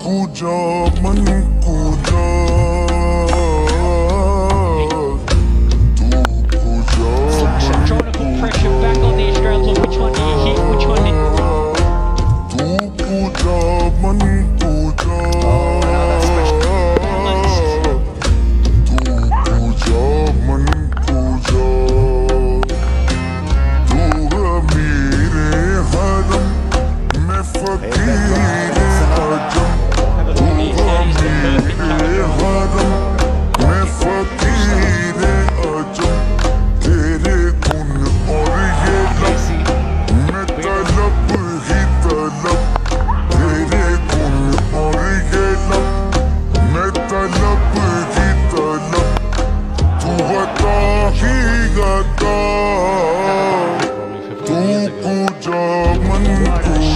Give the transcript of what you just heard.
पूजा मन पूजा तू पूजा Sasha trying to put pressure back on the Australians. Look, which one do you hit? Which one do you... तू पूजा मन पूजा तू पूजा मन पूजा तू है मेरे हरम मैं फकीर आजम तू है मेरे हरम मैं फकीर आजम तेरे गुण और ये लब मैं तलब ही तलब तेरे गुण और ये लब मैं तलब ही तलब तू बता ही गता तू पूजा मन पूजा